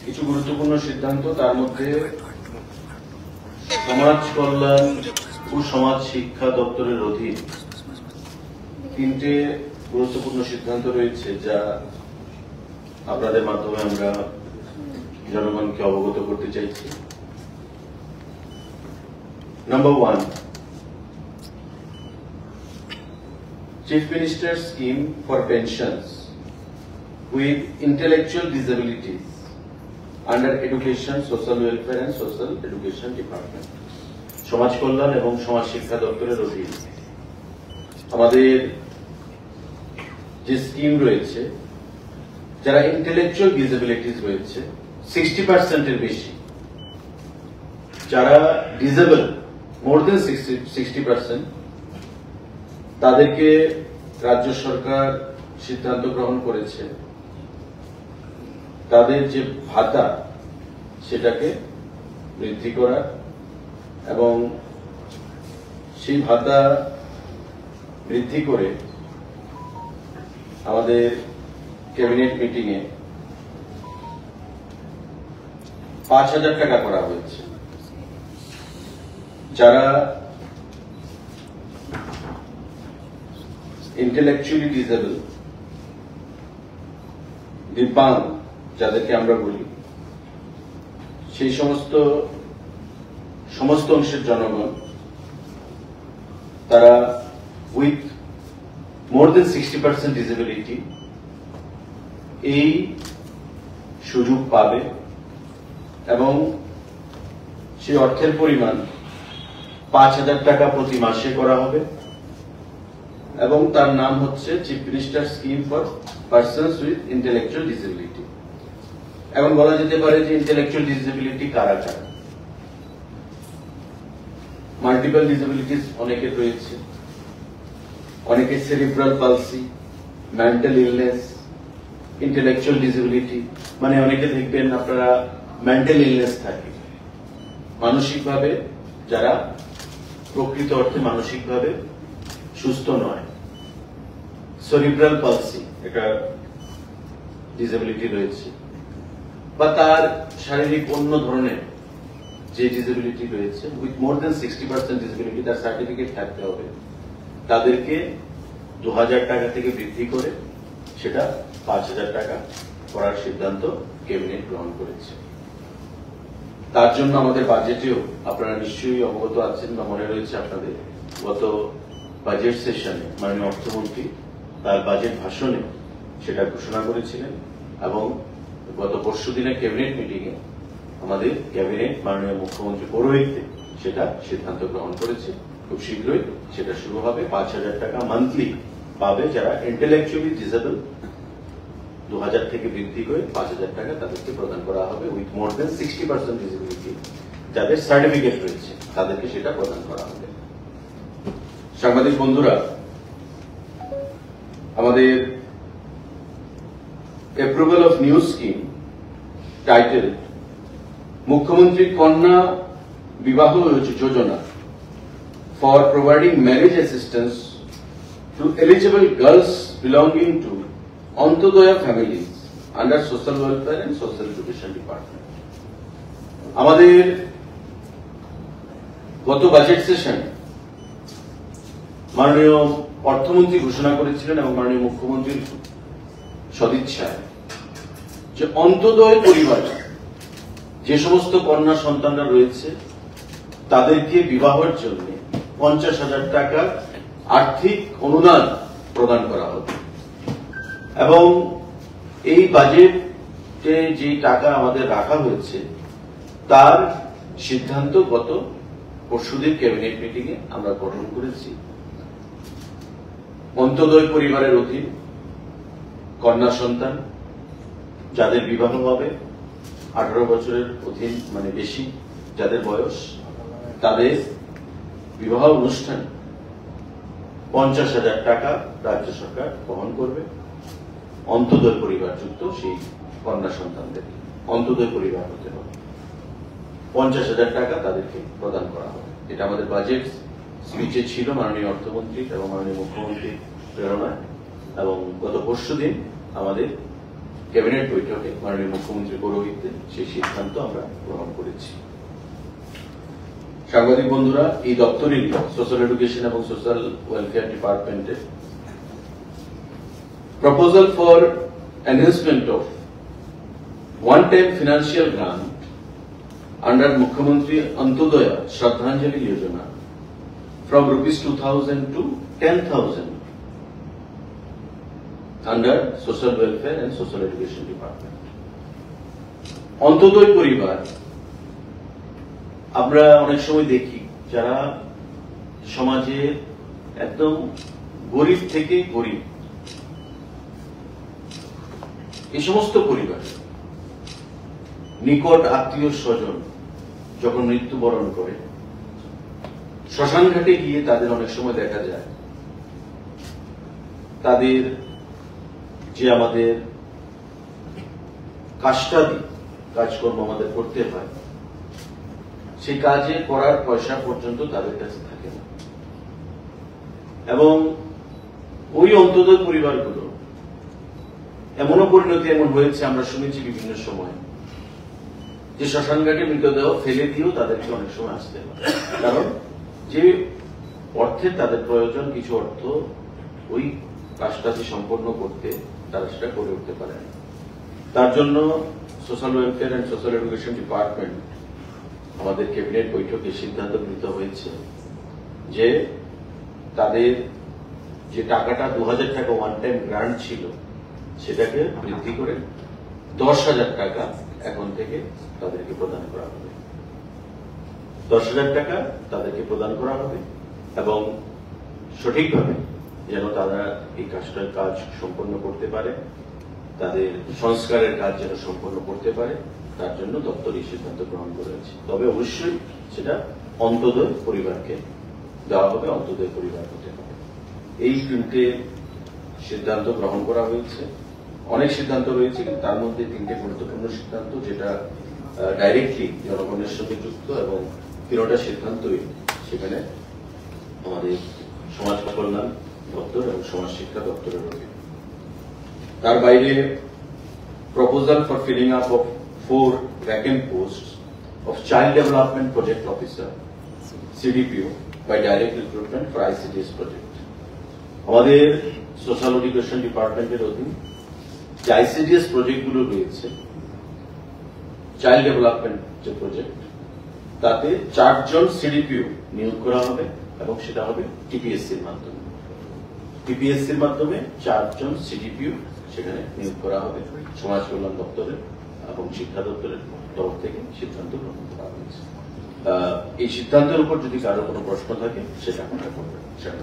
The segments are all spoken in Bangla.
কিছু গুরুত্বপূর্ণ সিদ্ধান্ত, তার মধ্যে সমাজ কল্যাণ ও সমাজ শিক্ষা দপ্তরের অধীন তিনটে গুরুত্বপূর্ণ সিদ্ধান্ত রয়েছে, যা আপনাদের মাধ্যমে আমরা জনগণকে অবগত করতে চাইছি। Number 1, Chief Minister's scheme for pensions with intellectual disabilities under Education, Social Welfare and Social Education Department, সমাজ কল্যাণ এবং সমাজ শিক্ষা দপ্তরের অধীন আমাদের যে স্কিম রয়েছে, যারা ইন্টেলেকচুয়াল ডিসেবিলিটিস রয়েছে 60% এর বেশি, যারা ডিসেবল মোর দেন 60%, তাদেরকে রাজ্য সরকার সিদ্ধান্ত গ্রহণ করেছে তাদের যে ভাতা সেটাকে বৃদ্ধি করার, এবং সেই ভাতা বৃদ্ধি করে আমাদের ক্যাবিনেট মিটিংয়ে 5,000 টাকা করা হয়েছে। যারা ইন্টেলেকচুয়ালি ডিসেবল, দিব্যাঙ্গ যাদেরকে আমরা বলি, সেই সমস্ত অংশের জনগণ, তারা উইথ মোর দেন 60% ডিসেবিলিটি এই সুযোগ পাবে, এবং সেই অর্থের পরিমাণ 5,000 টাকা প্রতি মাসে করা হবে, এবং তার নাম হচ্ছে chief minister scheme for persons with intellectual disability. এখন বলা যেতে পারে যে ইন্টেলেকচুয়াল ডিসেবিলিটি কারা কারা। মাল্টিপল ডিসেবিলিটিস অনেকের রয়েছে, অনেকের cerebral palsy, mental illness, intellectual disability, মানে অনেকে দেখবেন আপনারা মেন্টাল ইলনেস থাকে, মানসিকভাবে যারা প্রকৃত অর্থে মানসিকভাবে সুস্থ নয়। সেরিব্রাল পালসি একটা ডিসেবিলিটি রয়েছে, বা তার শারীরিক অন্য ধরনের যে ডিসেবিলিটি রয়েছে, উইথ মোর দেন 60% ডিসেবিলিটি, তার সার্টিফিকেট থাকতে হবে। তাদেরকে 2,000 টাকা থেকে বৃদ্ধি করে সেটা 5,000 টাকা করার সিদ্ধান্ত ক্যাবিনেট গ্রহণ করেছে। তার জন্য আমাদের বাজেটেও আপনারা নিশ্চয়ই অবগত আছেন বা মনে রয়েছে আপনাদের, গত বাজেট সেশনে মাননীয় অর্থমন্ত্রী তার বাজেট ভাষণে সেটা ঘোষণা করেছিলেন, এবং গত পরশুদিনের ক্যাবিনেট মিটিংয়ে আমাদের ক্যাবিনেট মাননীয় মুখ্যমন্ত্রী পৌরোহিত্যে সেটা সিদ্ধান্ত গ্রহণ করেছে। খুব শীঘ্রই সেটা শুরু হবে। 5,000 টাকা মান্থলি পাবে যারা ইন্টেলেকচুয়ালি ডিসেবল, 2,000 থেকে বৃদ্ধি করে 5,000 টাকা তাদেরকে প্রদান করা হবে। উইথ মোর দেন 60% ডিসেবিলিটি যাদের সার্টিফিকেট রয়েছে তাদেরকে সেটা প্রদান করা হবে। সাংবাদিক বন্ধুরা, আমাদের approval of new scheme title Mukhyamantri Kanya Vivah Yojana for providing marriage assistance to eligible girls belonging to Antyodaya families under social welfare and social education department. আমাদের গত বাজেট সেশনে মাননীয় অর্থমন্ত্রী ঘোষণা করেছিলেন, এবং মাননীয় মুখ্যমন্ত্রীর সদিচ্ছায়, যে অন্তোদয় পরিবারে যে সমস্ত কন্যা সন্তানরা রয়েছে তাদেরকে বিবাহের জন্য 50,000 টাকা আর্থিক অনুদান প্রদান করা হবে। এবং এই বাজেটে যে টাকা আমাদের রাখা হয়েছে তার সিদ্ধান্ত গত পরশুদিন ক্যাবিনেট মিটিংয়ে আমরা গ্রহণ করেছি। অন্তোদয় পরিবারের অধীন কন্যা সন্তান যাদের বিবাহ হবে 18 বছরের অধীন, মানে বেশি যাদের বয়স, তাদের বিবাহ অনুষ্ঠান 50,000 টাকা রাজ্য সরকার বহন করবে। অন্তোদয় পরিবার যুক্ত সেই কন্যা সন্তানদের অন্তোদয় পরিবার হতে হবে, 50,000 টাকা তাদেরকে প্রদান করা হবে। এটা আমাদের বাজেট স্পিচে ছিল মাননীয় অর্থমন্ত্রী এবং মাননীয় মুখ্যমন্ত্রীর প্রেরণায়, এবং গত পরশুদিন আমাদের ক্যাবিনেট বৈঠকে মাননীয় মুখ্যমন্ত্রী পৌরোহিত্যে সেই সিদ্ধান্ত আমরা গ্রহণ করেছি। সাংবাদিক বন্ধুরা, এই দপ্তরের সোশ্যাল এডুকেশন এবং সোশ্যাল ওয়েলফেয়ার ডিপার্টমেন্টের proposal for enhancement of one-time financial grant under Mukhyamantri Antyodaya Shraddhanjali Yojana from ₹2,000 to 10,000 under Social Welfare and Social Education Department. Antyodaya পরিবার আমরা অনেক সময় দেখি যারা সমাজে একদম গরিব থেকে গরিব, এই সমস্ত পরিবার নিকট আত্মীয় স্বজন যখন মৃত্যুবরণ করে শ্মশান ঘাটে গিয়ে তাদের অনেক সময় দেখা যায় তাদের যে আমাদের কাজটাদি কাজকর্ম আমাদের করতে হয় সেই কাজে করার পয়সা পর্যন্ত তাদের কাছে থাকে না। এবং ওই অন্তোদয় পরিবারগুলো এমনও পরিণতি এমন হয়েছে, আমরা শুনেছি বিভিন্ন সময়, যে শ্মশানঘাটে মৃতদেহ ফেলে দিয়েও তাদেরকে অনেক সময় আসতে হয়, কারণ যে অর্থের তাদের প্রয়োজন, কিছু অর্থ ওই কাজটাকে সম্পন্ন করতে তারা সেটা করে উঠতে পারে না। তার জন্য social welfare and social education department আমাদের ক্যাবিনেট বৈঠকে সিদ্ধান্ত গৃহীত হয়েছে যে তাদের যে টাকাটা 2,000 টাকা ওয়ান টাইম গ্রান্ট ছিল সেটাকে বৃদ্ধি করে 10,000 টাকা এখন থেকে তাদেরকে প্রদান করা হবে। 10,000 টাকা তাদেরকে প্রদান করা হবে এবং সঠিকভাবে যেন তারা এই কাজটার কাজ সম্পন্ন করতে পারে, তাদের সংস্কারের কাজ যেন সম্পন্ন করতে পারে, তার জন্য দপ্তর এই সিদ্ধান্ত গ্রহণ করেছে। তবে অবশ্যই সেটা অন্তোদয় পরিবারকে দেওয়া হবে, অন্তোদয় পরিবার হতে হবে। এই তিনটে সিদ্ধান্ত গ্রহণ করা হয়েছে। অনেক সিদ্ধান্ত রয়েছে, কিন্তু তার মধ্যে তিনটে গুরুত্বপূর্ণ সিদ্ধান্ত যেটা ডাইরেক্টলি জনগণের সঙ্গে যুক্ত, এবং তিনটা সিদ্ধান্তই সেখানে আমাদের সমাজ কল্যাণ দপ্তর এবং সমাজ শিক্ষা দপ্তরের অধীন। তার বাইরে proposal for filling up of 4 vacant post of child development project officer CDPO by direct recruitment for ICDS project. আমাদের সোশ্যাল এডুকেশন ডিপার্টমেন্টের অধীন যে ICDS প্রজেক্টগুলো রয়েছে, চাইল্ড ডেভেলপমেন্ট যে প্রজেক্ট, তাতে 4 জন CDPO নিয়োগ করা হবে এবং সেটা হবে TPSC-র মাধ্যমে। TPSC-র মাধ্যমে 4 জন CDPO সেখানে নিয়োগ করা হবে। সমাজ কল্যাণ দপ্তরের এবং শিক্ষা দপ্তরের তরফ থেকে সিদ্ধান্ত গ্রহণ করা হয়েছে। এই সিদ্ধান্তের উপর যদি কারো কোনো প্রশ্ন থাকে সেটা আপনারা করবেন, সেটা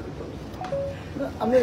আমি